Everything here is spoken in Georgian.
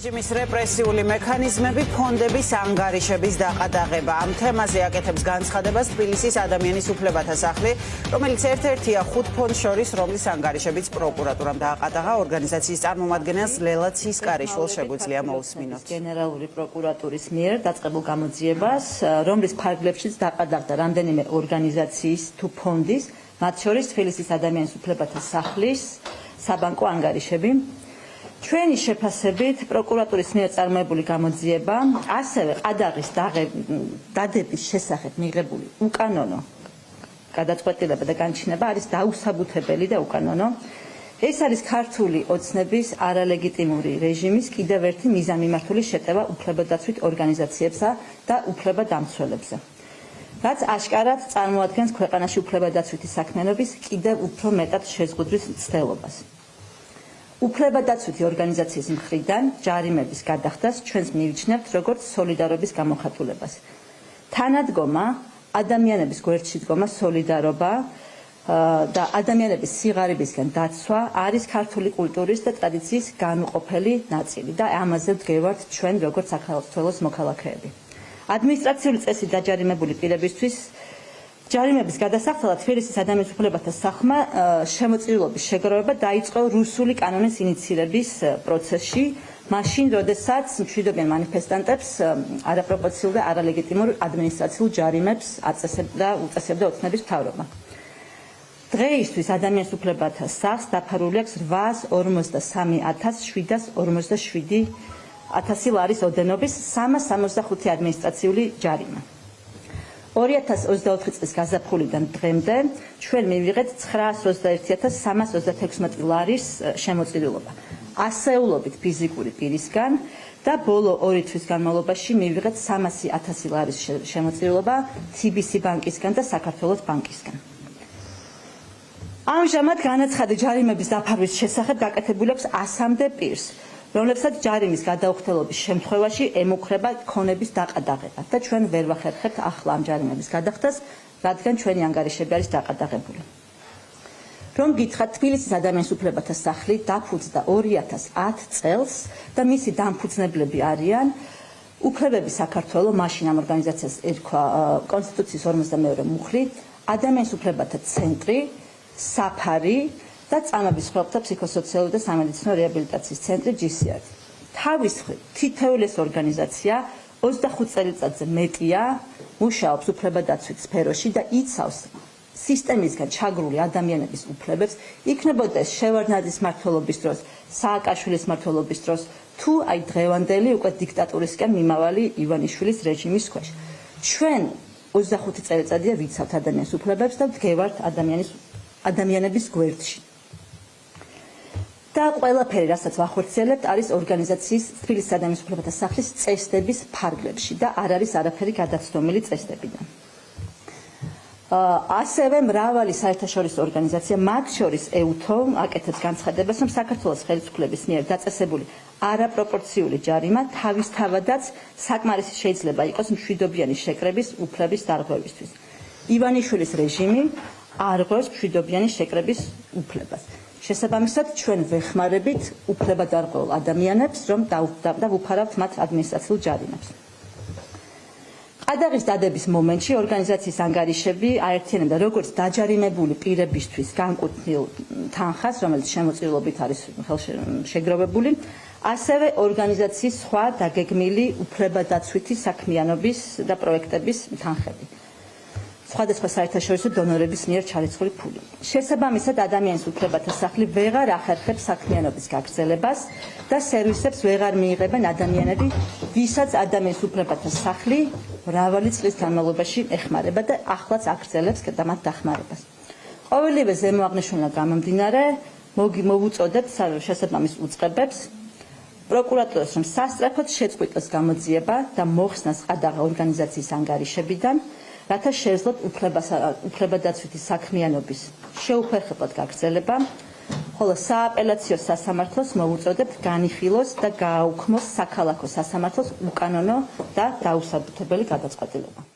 რეჟიმის რეპრესიული მექანიზმები, ფონდების ანგარიშების დაყადაღება. ამ თემაზე აკეთებს განცხადებას თბილისის ადამიანის უფლებათა სახლი, რომელიც ერთ-ერთია 5 ფონდს შორის, რომლის ანგარიშებიც პროკურატურამ დააყადაღა. ორგანიზაციის წარმომადგენელს ლელა ცისკარიშვილს შეგვიძლია მოусმინოთ. გენერალური პროკურატურის მიერ დაწყებულ გამოძიებას, რომლის ფარგლებშიც დაყადაღდა რამდენიმე ორგანიზაციის თუ ფონდის, მათ შორის თბილისის ადამიანის უფლებათა სახლის საბანკო ანგარიშები. ჩვენი შეფასებით პროკურატურის მიერ წარმოებული გამოძიება ასევე ყადაღის დადების შესახებ მიღებული უკანონო გადაწყვეტილება და განჩინება არის დაუსაბუთებელი და უკანონო. ეს არის ქართული ოცნების არალეგიტიმური რეჟიმის კიდევ ერთი მიზანმიმართული შეტევა უფლებადაცვით ორგანიზაციებსა და უფლებადამცველებზე, რაც აშკარად წარმოადგენს ქვეყანაში უფლებადაცვითი საქმიანობის კიდევ უფრო მეტად შეზღუდვის მცდელობას. უფლებადაცვითი ორგანიზაციის მხრიდან ჯარიმების გადახდას ჩვენს მივიჩნევთ როგორც სოლიდარობის გამოხატულებას. თანადგომა, ადამიანების გვერდში დგომა, სოლიდარობა და ადამიანების სიღარიბისგან დაცვა არის ქართული კულტურის და ტრადიციის განუყოფელი ნაწილი და ამაზე ვდგევართ ჩვენ როგორც საქართველოს მოქალაქეები. ადმინისტრაციული წესით დაჯარიმებული პირებისთვის ჯარიმების გადასახდელად თბილისის ადამიანის უფლებათა სახლმა შემოწირულობის შეგროვება დაიწყო რუსული კანონის ინიციირების პროცესში, მაშინ, როდესაც მშვიდობიან მანიფესტანტებს არაპროპორციულ და არალეგიტიმურ ადმინისტრაციულ ჯარიმებს უწესებდა ოცნების მთავრობა. დღეისთვის ადამიანის უფლებათა სახლს დაფარული აქვს 843,747 ლარის ოდენობის 365 ადმინისტრაციული ჯარიმა. 2024 წლის გაზაფხულიდან დღემდე ჩვენ მივიღეთ 921,336 ლარის შემოწირულობა. ასეულობით ფიზიკური პირისგან და ბოლო 2 თვის განმავლობაში მივიღეთ 300,000 ლარის შემოწირულობა TBC ბანკისგან და საქართველოს ბანკისგან. ამჟამად განაცხადი ჯარიმების დაფარვის შესახებ გაკეთებული აქვს 100-მდე პირს, რომლებსაც ჯარიმის გადაუხდელობის შემთხვევაში ემუქრება ქონების დაყადაღება და ჩვენ ვერ ვახერხებთ ახლა ამ ჯარიმების გადახდას, რადგან ჩვენი ანგარიშები არის დაყადაღებული. რომ გითხრათ, თბილისის ადამიანის უფლებათა სახლი დაფუძნდა 2010 წელს და მისი დამფუძნებლები არიან უფლებები საქართველოს, მაშინ ამ ორგანიზაციას ერქვა კონსტიტუციის 52 მუხლი, ადამიანის უფლებათა ცენტრი, საფარი და წამების ხელთა ფსიქოსოციალური და სამედიცინო რეაბილიტაციის ცენტრი GCR. თავის მხრივ თითოეული ეს ორგანიზაცია 25 წელიწადზე მეტია მუშაობს უფლებადაცვით სფეროში და იცავს სისტემისგან ჩაგრული ადამიანების უფლებებს, იქნებოდა ეს შევარდნაძის მმართველობის დროს, სააკაშვილის მმართველობის დროს, თუ აი დღევანდელი უკვე დიქტატურისკენ მიმავალი ივანიშვილის რეჟიმის ქვეშ. ჩვენ 25 წელიწადია ვიცავთ ადამიანის უფლებებს და ვდგევართ ადამიანების გვერდში. და ყველაფერი, რასაც ვახორციელებთ, არის ორგანიზაციის თბილისის ადამიანის უფლებათა სახლის წესდების ფარგლებში და არ არის არაფერი გადაცდომილი წესდებიდან. ასევე მრავალი საერთაშორისო ორგანიზაცია, მათ შორის EUTO, აკეთებს განცხადებას, რომ საქართველოს ხელისუფლების მიერ დაწესებული არაპროპორციული ჯარიმა თავისთავადაც საკმარისი შეიძლება იყოს მშვიდობიანი შეკრების უფლების დარღვევისთვის. ივანიშვილის რეჟიმი არ ღვევს მშვიდობიანი შეკრების უფლებას. შესაბამისად, ჩვენ ვეხმარებით უფლებადარღვეულ ადამიანებს, რომ დავუფარავთ მათ ადმინისტრაციულ ჯარიმებს. ყადაღის დადების მომენტში ორგანიზაციის ანგარიშები აერთიანებდა როგორც დაჯარიმებული პირებისთვის განკუთვნილ თანხას, რომელიც შემოწირულობით არის შეგროვებული, ასევე ორგანიზაციის სხვა დაგეგმილი უფლებადაცვითი საქმიანობის და პროექტების თანხები. სხვადასხვა საერთაშორისო დონორების მიერ ჩარიცხული ფული. შესაბამისად, ადამიანის უფლებათა სახლი ვეღარ ახერხებს საქმიანობის გაგრძელებას და სერვისებს ვეღარ მიიღებენ ადამიანები, ვისაც ადამიანის უფლებათა სახლი მრავალი წლის განმავლობაში ეხმარება და ახლაც აგრძელებს მათ დახმარებას. ყოველივე ზემოაღნიშნულიდან გამომდინარე, მოვუწოდებთ შესაბამის უწყებებს პროკურატურას, რომ სასწრაფოდ შეწყვიტოს გამოძიება და მოხსნას ყადაღა ორგანიზაციის ანგარიშებიდან, რათა შეეძლოთ უფლებადაცვითი საქმიანობის შეუფერხებლად გაგრძელება, ხოლო სააპელაციო სასამართლოს მოვუწოდებთ განიხილოს და გააუქმოს საქალაქო სასამართლოს უკანონო და დაუსაბუთებელი გადაწყვეტილება.